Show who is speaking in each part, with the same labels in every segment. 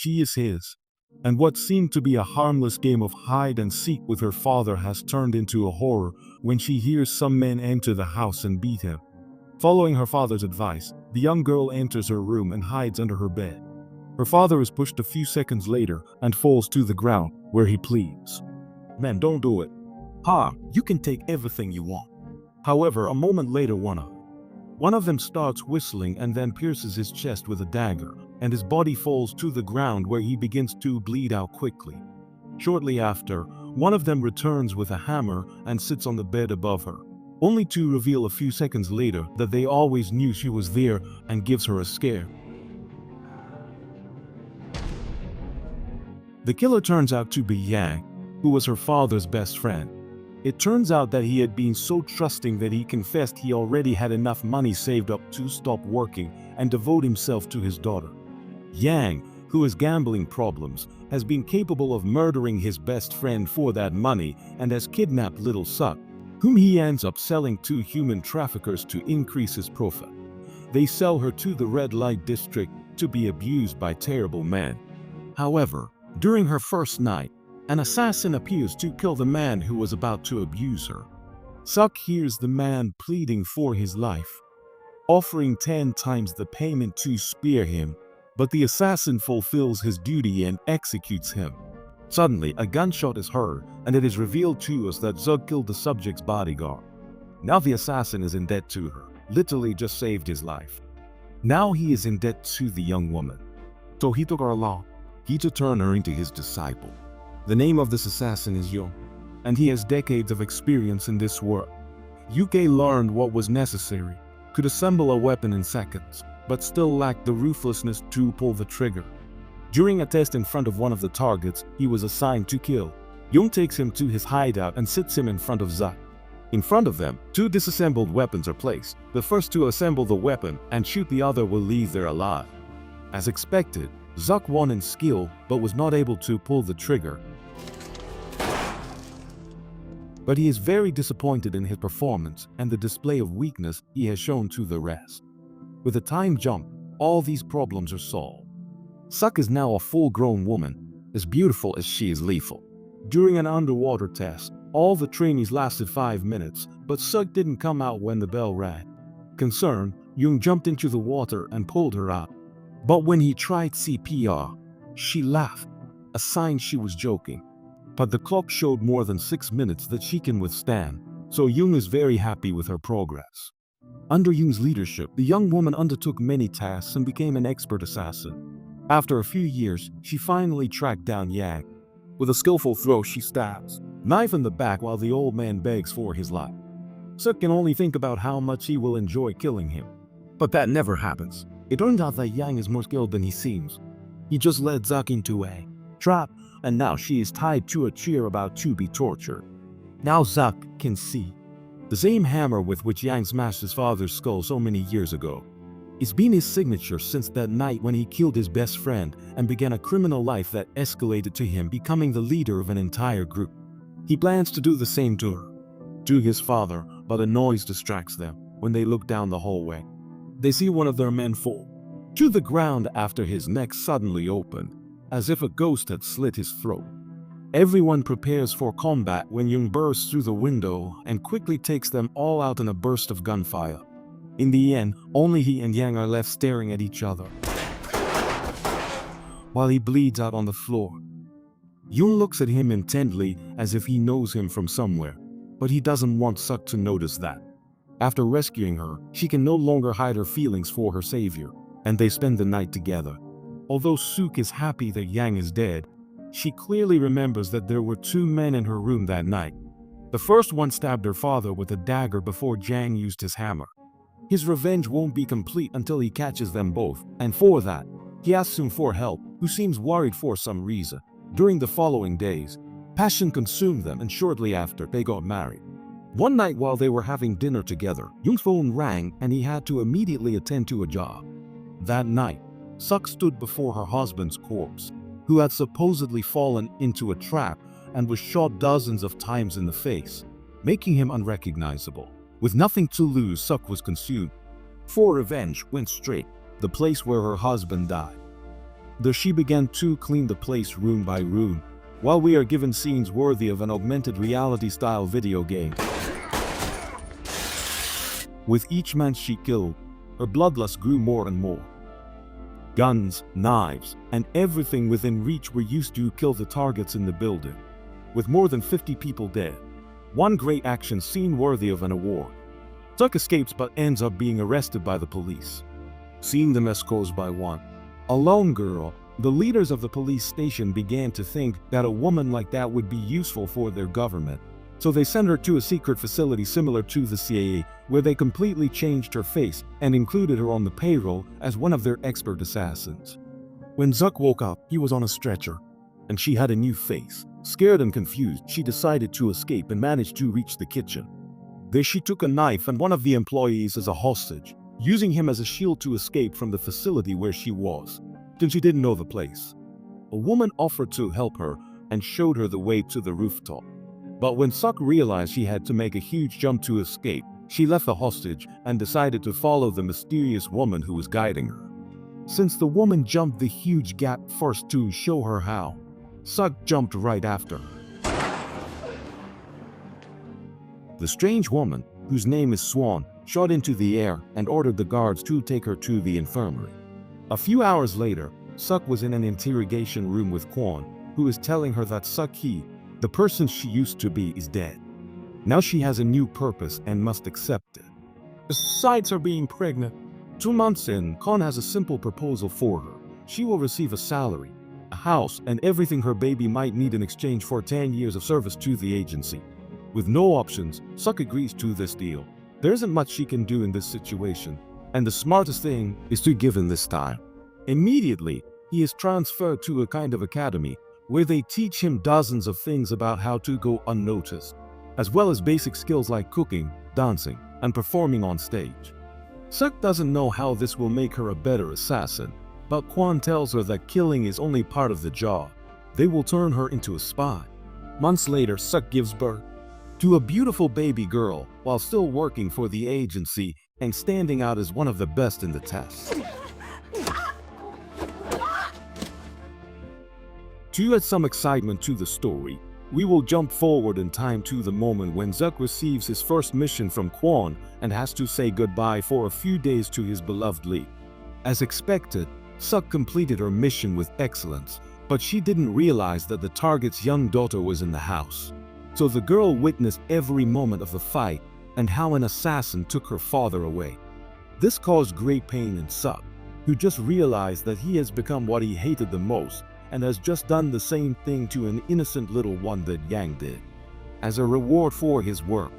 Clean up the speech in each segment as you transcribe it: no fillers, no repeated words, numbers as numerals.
Speaker 1: she is his. And what seemed to be a harmless game of hide and seek with her father has turned into a horror when she hears some men enter the house and beat him. Following her father's advice, the young girl enters her room and hides under her bed. Her father is pushed a few seconds later and falls to the ground, where he pleads, "Man, don't do it. Ha, you can take everything you want." However, a moment later, one of them starts whistling and then pierces his chest with a dagger, and his body falls to the ground where he begins to bleed out quickly. Shortly after, one of them returns with a hammer and sits on the bed above her, only to reveal a few seconds later that they always knew she was there and gives her a scare. The killer turns out to be Yang, who was her father's best friend. It turns out that he had been so trusting that he confessed he already had enough money saved up to stop working and devote himself to his daughter. Yang, who has gambling problems, has been capable of murdering his best friend for that money and has kidnapped little Suk, whom he ends up selling to human traffickers to increase his profit. They sell her to the red light district to be abused by terrible men. However, during her first night, an assassin appears to kill the man who was about to abuse her. Suk hears the man pleading for his life, offering 10 times the payment to spare him, but the assassin fulfills his duty and executes him. Suddenly, a gunshot is heard, and it is revealed to us that Zug killed the subject's bodyguard. Now the assassin is in debt to her, literally just saved his life. Now he is in debt to the young woman. So he took her along, to turn her into his disciple. The name of this assassin is Young, and he has decades of experience in this work. UK learned what was necessary, could assemble a weapon in seconds, but still lacked the ruthlessness to pull the trigger. During a test in front of one of the targets he was assigned to kill, Young takes him to his hideout and sits him in front of Zuk. In front of them, 2 disassembled weapons are placed. The first to assemble the weapon and shoot the other will leave there alive. As expected, Zuk won in skill but was not able to pull the trigger. But he is very disappointed in his performance and the display of weakness he has shown to the rest. With a time jump, all these problems are solved. Suk is now a full-grown woman, as beautiful as she is lethal. During an underwater test, all the trainees lasted 5 minutes, but Suk didn't come out when the bell rang. Concerned, Young jumped into the water and pulled her out. But when he tried CPR, she laughed, a sign she was joking. But the clock showed more than 6 minutes that she can withstand, so Young is very happy with her progress. Under Young's leadership, the young woman undertook many tasks and became an expert assassin. After a few years, she finally tracked down Yang. With a skillful throw, she stabs, knife in the back while the old man begs for his life. Suk can only think about how much he will enjoy killing him. But that never happens. It turns out that Yang is more skilled than he seems. He just led Zuk into a trap, and now she is tied to a chair about to be tortured. Now Zuk can see. The same hammer with which Yang smashed his father's skull so many years ago. It's been his signature since that night when he killed his best friend and began a criminal life that escalated to him becoming the leader of an entire group. He plans to do the same to her, to his father, but a noise distracts them when they look down the hallway. They see one of their men fall to the ground after his neck suddenly opened, as if a ghost had slit his throat. Everyone prepares for combat when Young bursts through the window and quickly takes them all out in a burst of gunfire. In the end, only he and Yang are left staring at each other, while he bleeds out on the floor. Young looks at him intently as if he knows him from somewhere, but he doesn't want Suk to notice that. After rescuing her, she can no longer hide her feelings for her savior, and they spend the night together. Although Suk is happy that Yang is dead, she clearly remembers that there were 2 men in her room that night. The first one stabbed her father with a dagger before Yang used his hammer. His revenge won't be complete until he catches them both, and for that, he asks him for help, who seems worried for some reason. During the following days, passion consumed them, and shortly after, they got married. One night while they were having dinner together, Young's phone rang and he had to immediately attend to a job. That night, Suk stood before her husband's corpse, who had supposedly fallen into a trap and was shot dozens of times in the face, making him unrecognizable. With nothing to lose, Suk was consumed. For revenge, went straight, the place where her husband died. There she began to clean the place room by room, while we are given scenes worthy of an augmented reality-style video game. With each man she killed, her bloodlust grew more and more. Guns, knives, and everything within reach were used to kill the targets in the building. With more than 50 people dead, one great action scene worthy of an award. Suk escapes but ends up being arrested by the police. Seeing them as caused by one, a lone girl, the leaders of the police station began to think that a woman like that would be useful for their government. So they sent her to a secret facility similar to the CIA, where they completely changed her face and included her on the payroll as one of their expert assassins. When Zuck woke up, he was on a stretcher, and she had a new face. Scared and confused, she decided to escape and managed to reach the kitchen. There she took a knife and one of the employees as a hostage, using him as a shield to escape from the facility where she was, since she didn't know the place. A woman offered to help her and showed her the way to the rooftop. But when Suk realized she had to make a huge jump to escape, she left the hostage and decided to follow the mysterious woman who was guiding her. Since the woman jumped the huge gap first to show her how, Suk jumped right after her. The strange woman, whose name is Swan, shot into the air and ordered the guards to take her to the infirmary. A few hours later, Suk was in an interrogation room with Kwon, who is telling her that Suk-hee, the person she used to be, is dead. Now she has a new purpose and must accept it. Besides her being pregnant, 2 months in, Kwon has a simple proposal for her. She will receive a salary, a house, and everything her baby might need in exchange for 10 years of service to the agency. With no options, Suk agrees to this deal. There isn't much she can do in this situation, and the smartest thing is to give in this time. Immediately, he is transferred to a kind of academy where they teach him dozens of things about how to go unnoticed, as well as basic skills like cooking, dancing, and performing on stage. Suk doesn't know how this will make her a better assassin, but Kwon tells her that killing is only part of the job. They will turn her into a spy. Months later, Suk gives birth to a beautiful baby girl while still working for the agency and standing out as one of the best in the test. To add some excitement to the story, we will jump forward in time to the moment when Zuck receives his first mission from Kwon and has to say goodbye for a few days to his beloved Lee. As expected, Suk completed her mission with excellence, but she didn't realize that the target's young daughter was in the house. So the girl witnessed every moment of the fight and how an assassin took her father away. This caused great pain in Suk, who just realized that he has become what he hated the most and has just done the same thing to an innocent little one that Yang did. As a reward for his work,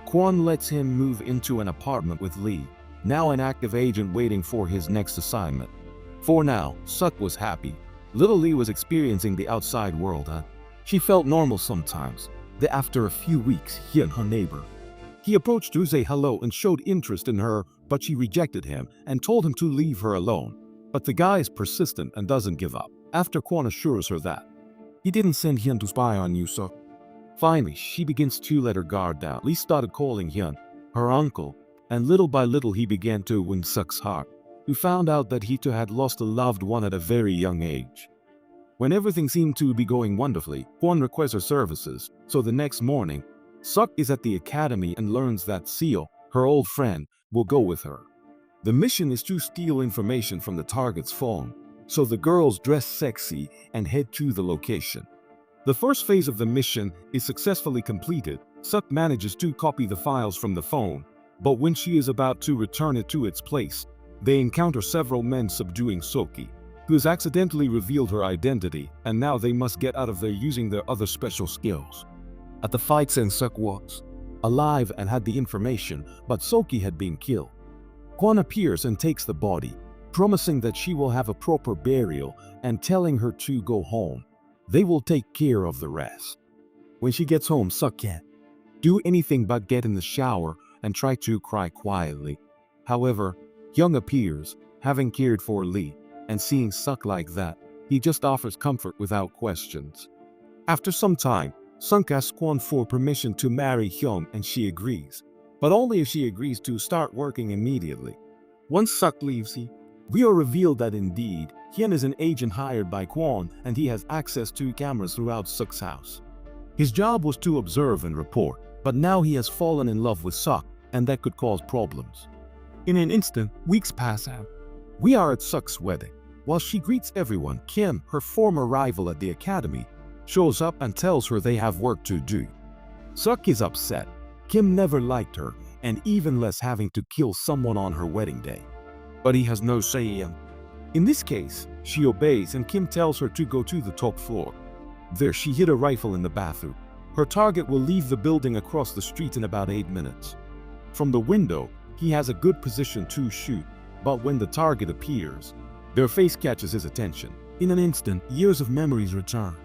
Speaker 1: Kwon lets him move into an apartment with Lee, now an active agent waiting for his next assignment. For now, Suk was happy. Little Lee was experiencing the outside world, she felt normal sometimes. Then after a few weeks, he and her neighbor. He approached to say hello and showed interest in her, but she rejected him and told him to leave her alone. But the guy is persistent and doesn't give up. After Kwon assures her that he didn't send Hyun to spy on you, Suk. Finally, she begins to let her guard down. Lee started calling Hyun her uncle, and little by little he began to win Suk's heart, who found out that he too had lost a loved one at a very young age. When everything seemed to be going wonderfully, Kwon requests her services, so the next morning, Suk is at the academy and learns that Seo, her old friend, will go with her. The mission is to steal information from the target's phone, so the girls dress sexy and head to the location. The first phase of the mission is successfully completed. Suk manages to copy the files from the phone, but when she is about to return it to its place, they encounter several men subduing Soki, who has accidentally revealed her identity, and now they must get out of there using their other special skills. At the fight scene, Suk was alive and had the information, but Soki had been killed. Kwon appears and takes the body, promising that she will have a proper burial and telling her to go home. They will take care of the rest. When she gets home, Suk can't do anything but get in the shower and try to cry quietly. However, Hyung appears, having cared for Lee, and seeing Suk like that, he just offers comfort without questions. After some time, Suk asks Kwon for permission to marry Hyung and she agrees, but only if she agrees to start working immediately. Once Suk leaves, we are revealed that indeed, Hyun is an agent hired by Kwon, and he has access to cameras throughout Suk's house. His job was to observe and report, but now he has fallen in love with Suk, and that could cause problems. In an instant, weeks pass out. We are at Suk's wedding. While she greets everyone, Kim, her former rival at the academy, shows up and tells her they have work to do. Suk is upset. Kim never liked her, and even less having to kill someone on her wedding day. But he has no say in this case. She obeys, and Kim tells her to go to the top floor. There she hid a rifle in the bathroom. Her target will leave the building across the street in about 8 minutes. From the window, he has a good position to shoot, but when the target appears, their face catches his attention. In an instant, years of memories return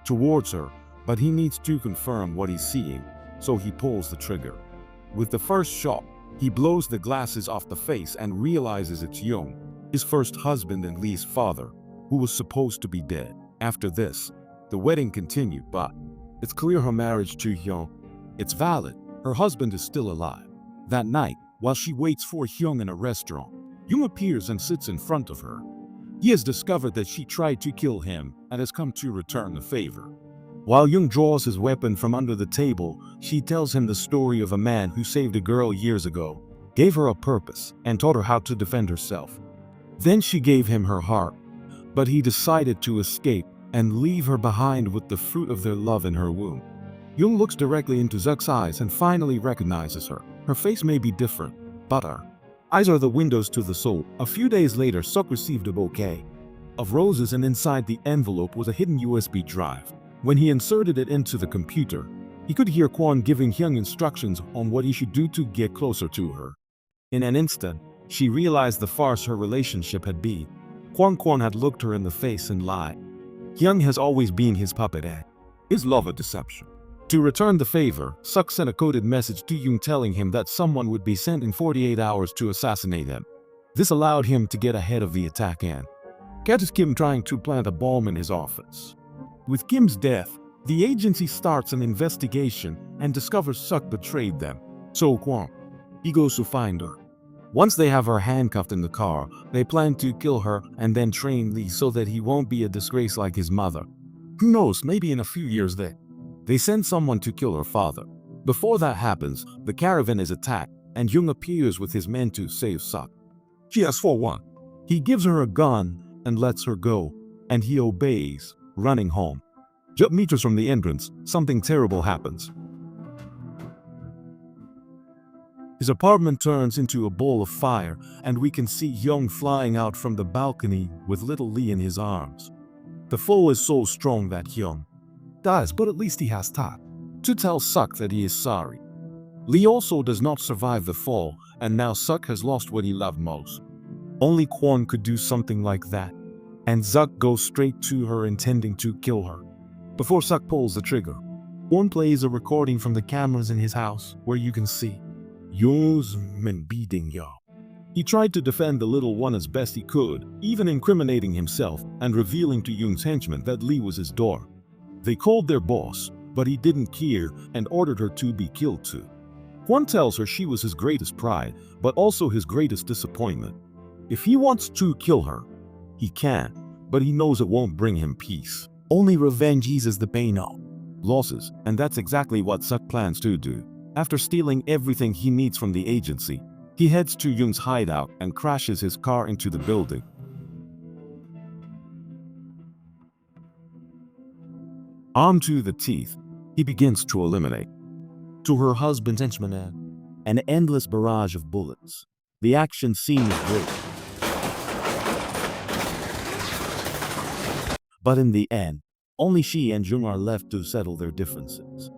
Speaker 1: towards her, but he needs to confirm what he's seeing, so he pulls the trigger. With the first shot, he blows the glasses off the face and realizes it's Young, his first husband and Lee's father, who was supposed to be dead. After this, the wedding continued, but it's clear her marriage to Hyung, it's valid. Her husband is still alive. That night, while she waits for Hyung in a restaurant, Young appears and sits in front of her. He has discovered that she tried to kill him and has come to return the favor. While Young draws his weapon from under the table, she tells him the story of a man who saved a girl years ago, gave her a purpose, and taught her how to defend herself. Then she gave him her heart, but he decided to escape and leave her behind with the fruit of their love in her womb. Young looks directly into Suk's eyes and finally recognizes her. Her face may be different, but her eyes are the windows to the soul. A few days later, Suk received a bouquet of roses, and inside the envelope was a hidden USB drive. When he inserted it into the computer, he could hear Kwon giving Hyung instructions on what he should do to get closer to her. In an instant, she realized the farce her relationship had been. Kwon had looked her in the face and lied. Hyung has always been his puppet and his love a deception. To return the favor, Suk sent a coded message to Young telling him that someone would be sent in 48 hours to assassinate him. This allowed him to get ahead of the attack and catches Kim trying to plant a bomb in his office. With Kim's death, the agency starts an investigation and discovers Suk betrayed them. So he goes to find her. Once they have her handcuffed in the car, they plan to kill her and then train Lee so that he won't be a disgrace like his mother. Who knows, maybe in a few years they send someone to kill her father. Before that happens, the caravan is attacked and Young appears with his men to save Suk. She asks for one. He gives her a gun and lets her go, and he obeys, running home. Just meters from the entrance, something terrible happens. His apartment turns into a ball of fire, and we can see Young flying out from the balcony with little Lee in his arms. The fall is so strong that Young dies, but at least he has time to tell Suk that he is sorry. Lee also does not survive the fall, and now Suk has lost what he loved most. Only Kwon could do something like that, and Suk goes straight to her intending to kill her. Before Suk pulls the trigger, Kwon plays a recording from the cameras in his house where you can see Young's men beating Yo. He tried to defend the little one as best he could, even incriminating himself and revealing to Young's henchmen that Lee was his daughter. They called their boss, but he didn't care and ordered her to be killed too. Kwon tells her she was his greatest pride, but also his greatest disappointment. If he wants to kill her, he can, but he knows it won't bring him peace. Only revenge eases the pain of losses, and that's exactly what Suk plans to do. After stealing everything he needs from the agency, he heads to Young's hideout and crashes his car into the building. Armed to the teeth, he begins to eliminate. To her husband's henchmen, an endless barrage of bullets. The action scene is great. But in the end, only she and Jung are left to settle their differences.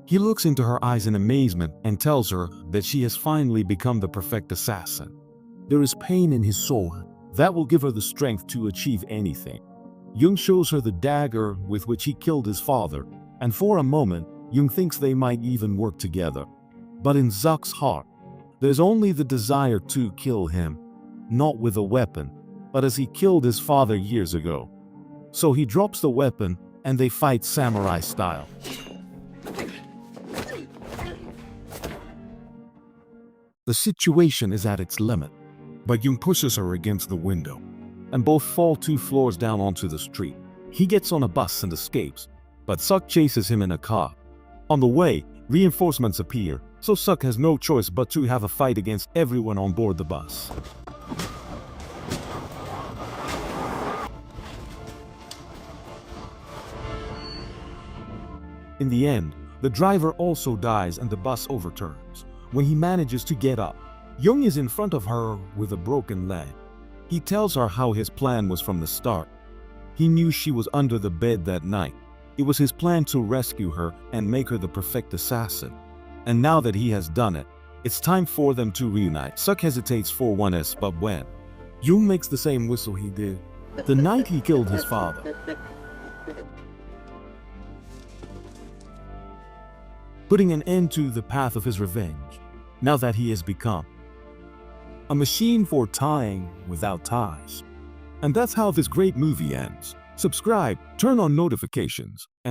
Speaker 1: He looks into her eyes in amazement and tells her that she has finally become the perfect assassin. There is pain in his soul that will give her the strength to achieve anything. Jung shows her the dagger with which he killed his father, and for a moment, Jung thinks they might even work together. But in Suk's heart, there's only the desire to kill him, not with a weapon, but as he killed his father years ago. So he drops the weapon and they fight samurai style. The situation is at its limit, but Jung pushes her against the window. and both fall 2 floors down onto the street. He gets on a bus and escapes, but Suk chases him in a car. On the way, reinforcements appear, so Suk has no choice but to have a fight against everyone on board the bus. In the end, the driver also dies and the bus overturns. When he manages to get up, Young is in front of her with a broken leg. He tells her how his plan was from the start. He knew she was under the bed that night. It was his plan to rescue her and make her the perfect assassin. And now that he has done it, it's time for them to reunite. Suk hesitates for one S, but when Young makes the same whistle he did the night he killed his father, putting an end to the path of his revenge, now that he has become a machine for tying without ties. And that's how this great movie ends. Subscribe, turn on notifications, and